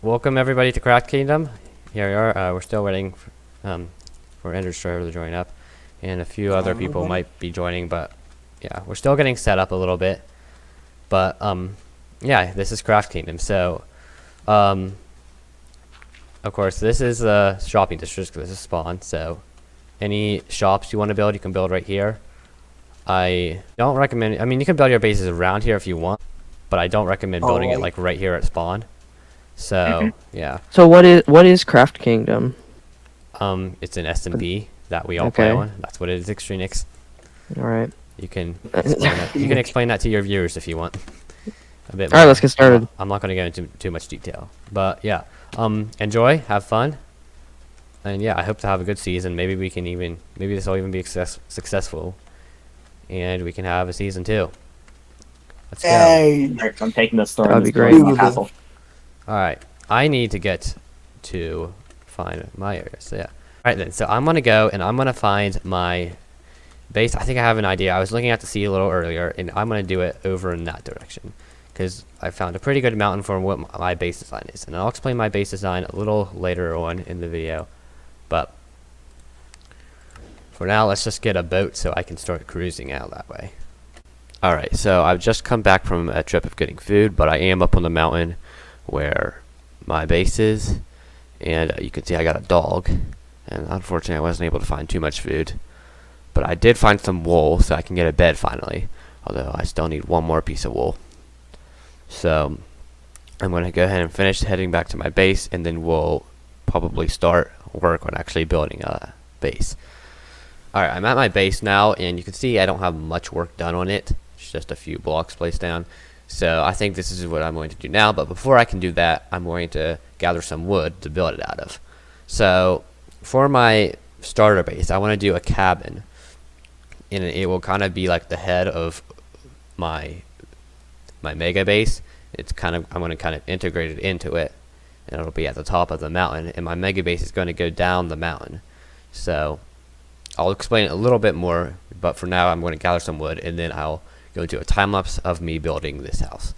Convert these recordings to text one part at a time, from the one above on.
welcome everybody to CraftKingdom. Here we are. We're still waiting for MrTaco to join up, and a few other people might be joining, but yeah, we're still getting set up a little bit. But yeah, this is CraftKingdom. So, of course, this is the shopping district. This is spawn. So, any shops you want to build, you can build right here. I don't recommend. I mean, you can build your bases around here if you want, but I don't recommend building it like right here at spawn. So yeah. So what is Craft Kingdom? It's an S&B that we all play on. That's what it is, Extrenix. All right. You can explain that. You can explain that to your viewers if you want. A bit more. All right, let's get started. I'm not going to go into too much detail, but yeah. Enjoy, have fun, and yeah, I hope to have a good season. Maybe this will even be successful, and we can have a season 2. Let's go. I'm taking this storm. That'd be great. Castle. Alright, I need to get to find my area, so yeah. Alright then, so I'm gonna go and I'm gonna find my base. I think I have an idea. I was looking at the sea a little earlier, and I'm gonna do it over in that direction, because I found a pretty good mountain for what my base design is. And I'll explain my base design a little later on in the video, but for now, let's just get a boat so I can start cruising out that way. Alright, so I've just come back from a trip of getting food, but I am up on the mountain where my base is, and you can see I got a dog, and unfortunately I wasn't able to find too much food, but I did find some wool so I can get a bed finally, although I still need one more piece of wool. So I'm going to go ahead and finish heading back to my base, and then we'll probably start work on actually building a base. Alright, I'm at my base now, and you can see I don't have much work done on it. It's just a few blocks placed down. So I think this is what I'm going to do now, but before I can do that, I'm going to gather some wood to build it out of. So for my starter base, I want to do a cabin, and it will kind of be like the head of my mega base. I'm going to kind of integrate it into it, and it'll be at the top of the mountain, and my mega base is going to go down the mountain. So I'll explain it a little bit more, but for now I'm going to gather some wood, and then I'll go into a time lapse of me building this house.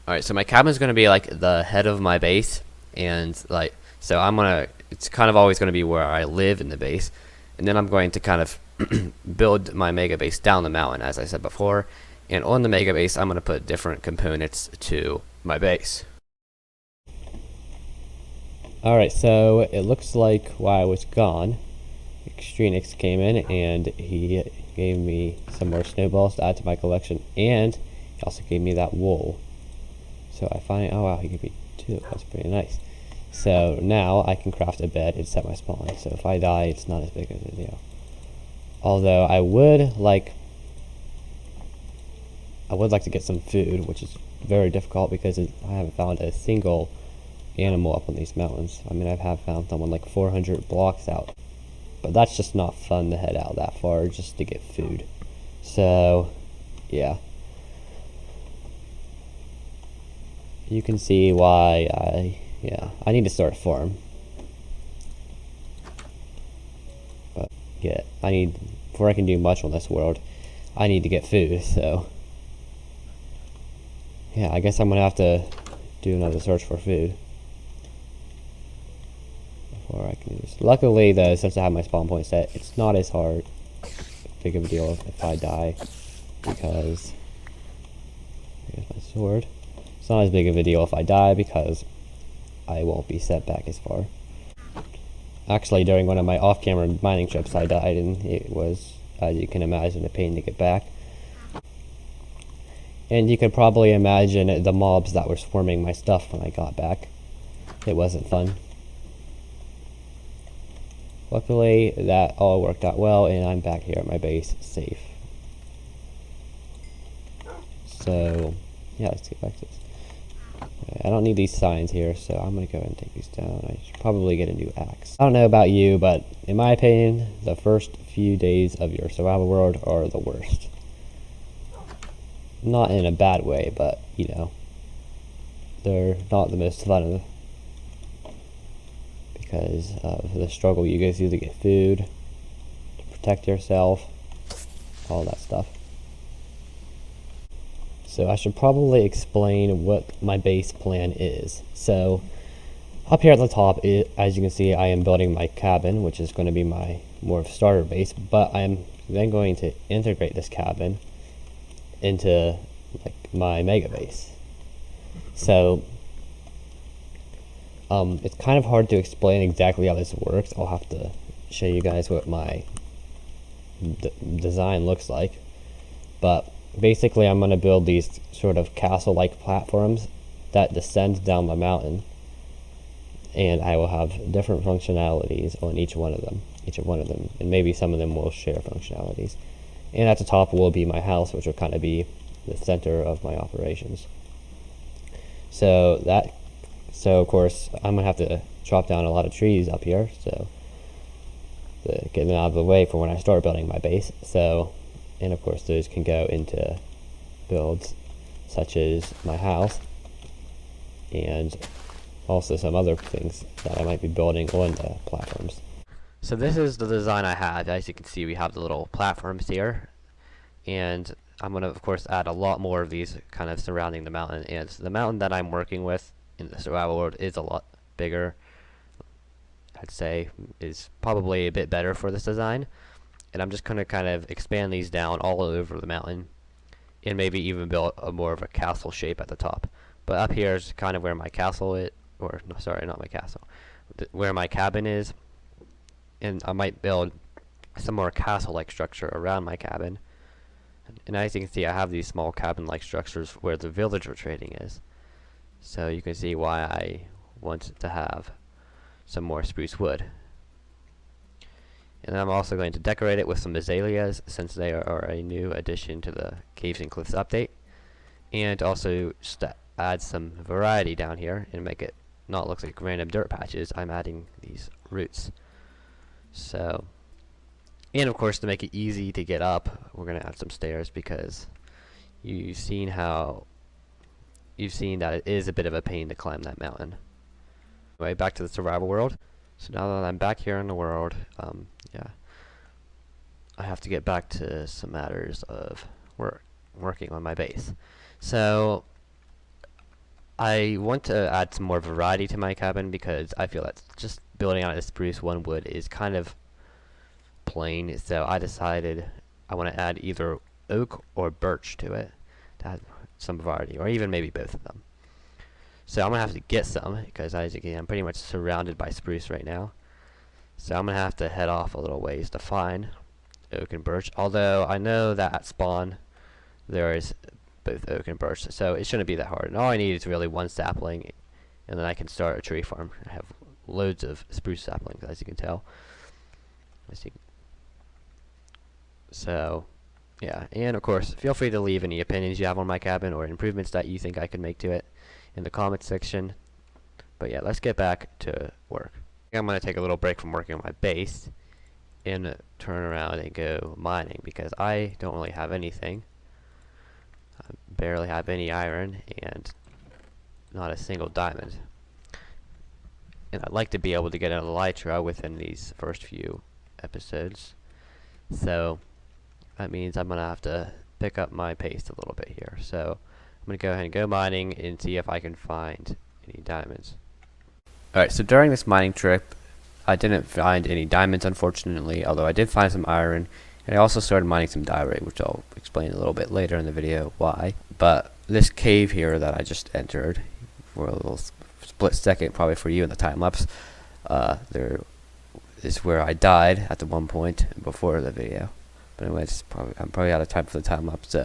Alright, so my cabin's gonna be like the head of my base, and like, so it's kind of always gonna be where I live in the base, and then I'm going to kind of build my mega base down the mountain, as I said before, and on the mega base, I'm gonna put different components to my base. Alright, so it looks like while I was gone, Extrenix came in and he gave me some more snowballs to add to my collection, and he also gave me that wool. So I find, oh wow, he gave me 2. That's pretty nice. So now I can craft a bed and set my spawn. So if I die, it's not as big of a deal. Although I would like to get some food, which is very difficult because I haven't found a single animal up on these mountains. I mean, I have found someone like 400 blocks out, but that's just not fun to head out that far just to get food. So yeah, you can see why I need to start a farm. But yeah, before I can do much on this world, I need to get food. So yeah, I guess I'm gonna have to do another search for food before I can do this. Luckily though, since I have my spawn point set, it's not as big of a deal if I die, because here's my sword. It's not as big of a deal if I die because I won't be set back as far. Actually, during one of my off-camera mining trips, I died, and it was, as you can imagine, a pain to get back. And you could probably imagine the mobs that were swarming my stuff when I got back. It wasn't fun. Luckily, that all worked out well, and I'm back here at my base, safe. So, yeah, let's get back to this. I don't need these signs here, so I'm going to go ahead and take these down. I should probably get a new axe. I don't know about you, but in my opinion, the first few days of your survival world are the worst. Not in a bad way, but, you know, they're not the most fun because of the struggle you go through to get food, to protect yourself, all that stuff. So I should probably explain what my base plan is. So up here at the top, as you can see, I am building my cabin, which is going to be my more of starter base, but I'm then going to integrate this cabin into like my mega base. So it's kind of hard to explain exactly how this works. I'll have to show you guys what my design looks like, but basically I'm going to build these sort of castle-like platforms that descend down the mountain, and I will have different functionalities on each one of them, and maybe some of them will share functionalities. And at the top will be my house, which will kind of be the center of my operations. So of course I'm going to have to chop down a lot of trees up here, so to get them out of the way for when I start building my base. So, and of course those can go into builds such as my house and also some other things that I might be building on the platforms. So this is the design I have. As you can see, we have the little platforms here, and I'm going to of course add a lot more of these kind of surrounding the mountain, and the mountain that I'm working with in the survival world is a lot bigger. I'd say is probably a bit better for this design, and I'm just going to kind of expand these down all over the mountain and maybe even build a more of a castle shape at the top. But up here is kind of where my castle is, or no, sorry, not my castle, where my cabin is, and I might build some more castle-like structure around my cabin. And as you can see, I have these small cabin-like structures where the villager trading is. So you can see why I want to have some more spruce wood. And I'm also going to decorate it with some azaleas, since they are a new addition to the Caves and Cliffs update. And also add some variety down here and make it not look like random dirt patches. I'm adding these roots. So, and of course, to make it easy to get up, we're going to add some stairs, because you've seen that it is a bit of a pain to climb that mountain. Anyway, back to the survival world. So now that I'm back here in the world, yeah, I have to get back to some matters of working on my base. So I want to add some more variety to my cabin because I feel that just building out a spruce one wood is kind of plain. So I decided I want to add either oak or birch to it to add some variety, or even maybe both of them. So I'm gonna have to get some because, as you can see, I'm pretty much surrounded by spruce right now. So I'm gonna have to head off a little ways to find oak and birch. Although I know that at spawn there is both oak and birch, so it shouldn't be that hard. And all I need is really one sapling, and then I can start a tree farm. I have loads of spruce saplings, as you can tell. So, yeah, and of course, feel free to leave any opinions you have on my cabin or improvements that you think I could make to it in the comments section. But yeah, let's get back to work. I'm going to take a little break from working on my base and turn around and go mining because I don't really have anything. I barely have any iron and not a single diamond. And I'd like to be able to get an elytra within these first few episodes. So that means I'm going to have to pick up my pace a little bit here. So I'm going to go ahead and go mining and see if I can find any diamonds. Alright, so during this mining trip, I didn't find any diamonds, unfortunately, although I did find some iron, and I also started mining some diorite, which I'll explain a little bit later in the video why. But this cave here that I just entered, for a little split second, probably for you in the time-lapse, there is where I died at the one point before the video. But anyway, I'm probably out of time for the time-lapse,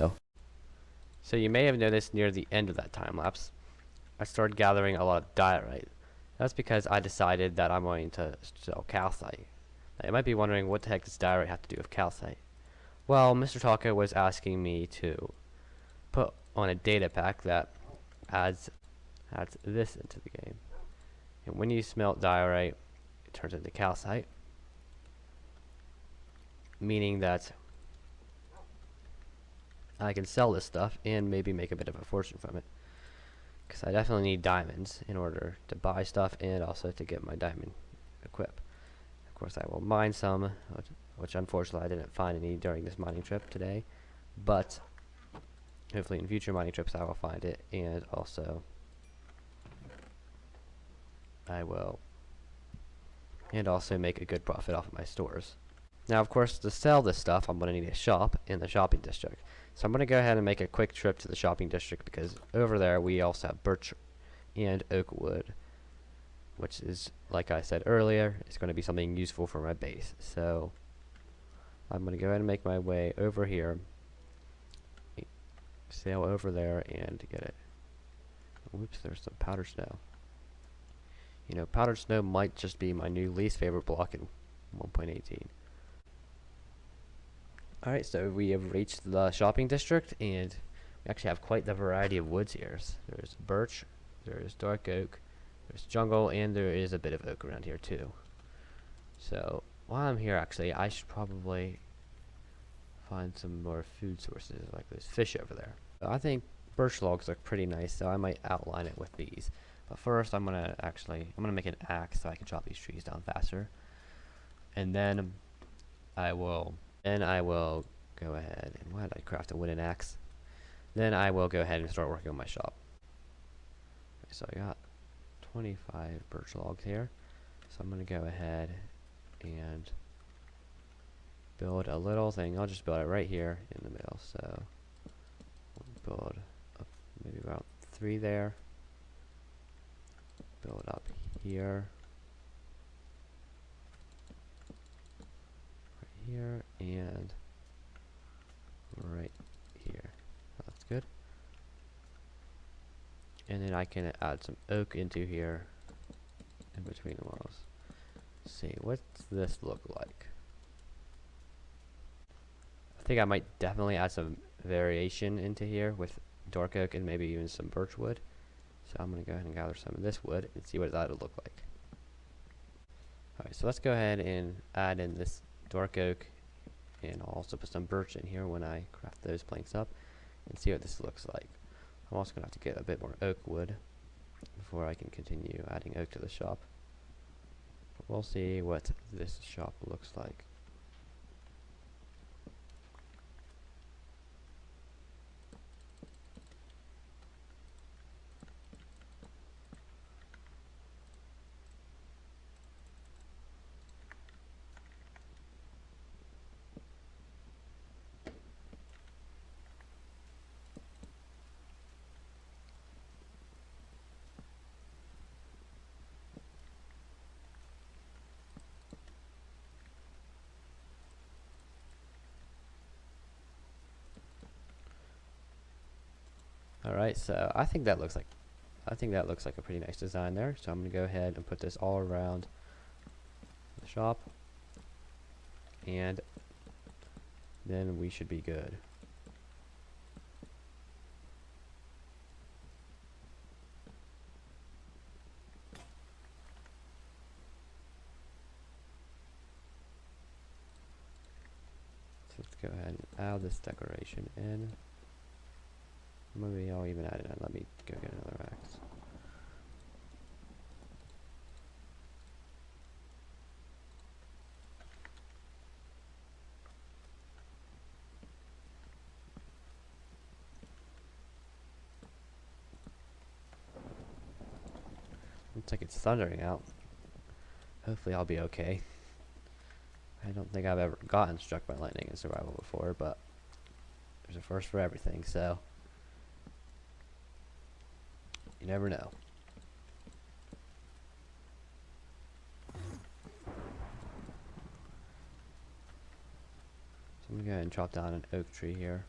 so you may have noticed near the end of that time-lapse, I started gathering a lot of diorite. That's because I decided that I'm going to sell calcite. Now, you might be wondering, what the heck does diorite have to do with calcite? Well, MrTaco was asking me to put on a data pack that adds this into the game. And when you smelt diorite, it turns into calcite, meaning that I can sell this stuff and maybe make a bit of a fortune from it. Because I definitely need diamonds in order to buy stuff and also to get my diamond equip. Of course, I will mine some, which unfortunately I didn't find any during this mining trip today. But hopefully in future mining trips I will find it, and also I will make a good profit off of my stores. Now, of course, to sell this stuff, I'm going to need a shop in the shopping district. So I'm going to go ahead and make a quick trip to the shopping district because over there we also have birch and oak wood, which is, like I said earlier, is going to be something useful for my base. So I'm going to go ahead and make my way over here, sail over there, and get it. Whoops, there's some powdered snow. You know, powdered snow might just be my new least favorite block in 1.18. Alright, so we have reached the shopping district, and we actually have quite the variety of woods here. There's birch, there's dark oak, there's jungle, and there is a bit of oak around here too. So while I'm here, actually, I should probably find some more food sources, like there's fish over there. So I think birch logs look pretty nice, so I might outline it with these. But first, I'm gonna make an axe so I can chop these trees down faster, and then I will go ahead and, why did I craft a wooden axe? Then I will go ahead and start working on my shop. Okay, so I got 25 birch logs here. So I'm going to go ahead and build a little thing. I'll just build it right here in the middle. So we'll build up maybe about 3 there. Build up here. Here and right here. That's good. And then I can add some oak into here in between the walls. Let's see, what's this look like? I think I might definitely add some variation into here with dark oak and maybe even some birch wood. So I'm going to go ahead and gather some of this wood and see what that would look like. Alright, so let's go ahead and add in this dark oak, and I'll also put some birch in here when I craft those planks up and see what this looks like. I'm also going to have to get a bit more oak wood before I can continue adding oak to the shop. But we'll see what this shop looks like. Alright, so I think that looks like a pretty nice design there. So I'm gonna go ahead and put this all around the shop, and then we should be good. So let's go ahead and add this decoration in. Maybe I'll even add it in. Let me go get another axe. Looks like it's thundering out. Hopefully I'll be okay. I don't think I've ever gotten struck by lightning in survival before, but there's a first for everything, so you never know. So I'm gonna go ahead and chop down an oak tree here.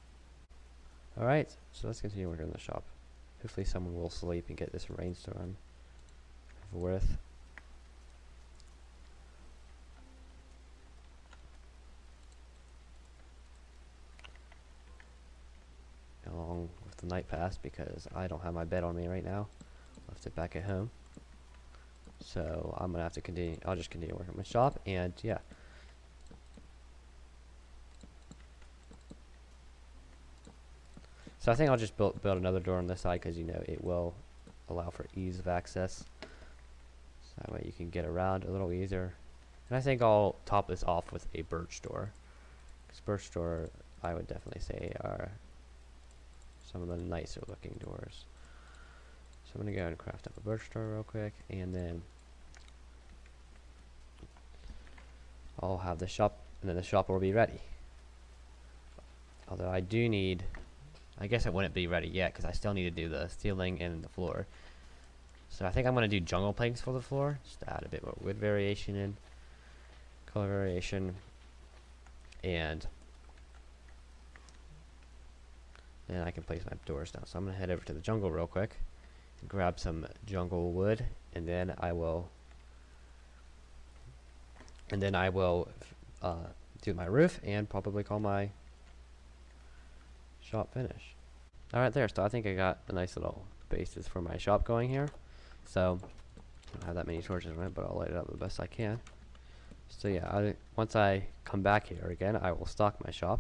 Alright, so let's continue working on the shop. Hopefully someone will sleep and get this rainstorm over with. Along with the night pass, because I don't have my bed on me right now. Left it back at home. So I'm gonna have to continue. I'll just continue working on my shop, and yeah. So I think I'll just build another door on this side, because you know it will allow for ease of access. So that way you can get around a little easier. And I think I'll top this off with a birch door, because birch door I would definitely say are some of the nicer looking doors. So I'm gonna go and craft up a birch door real quick, and then I'll have the shop, and then the shop will be ready. Although I do need, I guess it wouldn't be ready yet because I still need to do the ceiling and the floor. So I think I'm gonna do jungle planks for the floor, just to add a bit more wood variation in, color variation, and then I can place my doors down. So I'm gonna head over to the jungle real quick and grab some jungle wood, and then I will do my roof and probably call my shop finished. Alright there, so I think I got a nice little basis for my shop going here. So I don't have that many torches on it, but I'll light it up the best I can. So yeah, once I come back here again, I will stock my shop,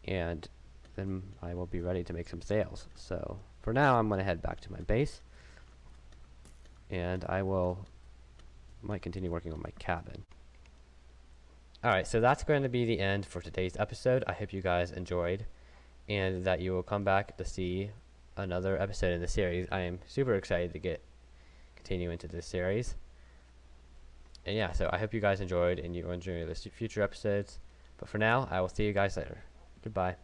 and then I will be ready to make some sales. So for now, I'm going to head back to my base, and I might continue working on my cabin. Alright, so that's going to be the end for today's episode. I hope you guys enjoyed, and that you will come back to see another episode in the series. I am super excited to continue into this series. And yeah, so I hope you guys enjoyed, and you will enjoy the future episodes. But for now, I will see you guys later. Goodbye.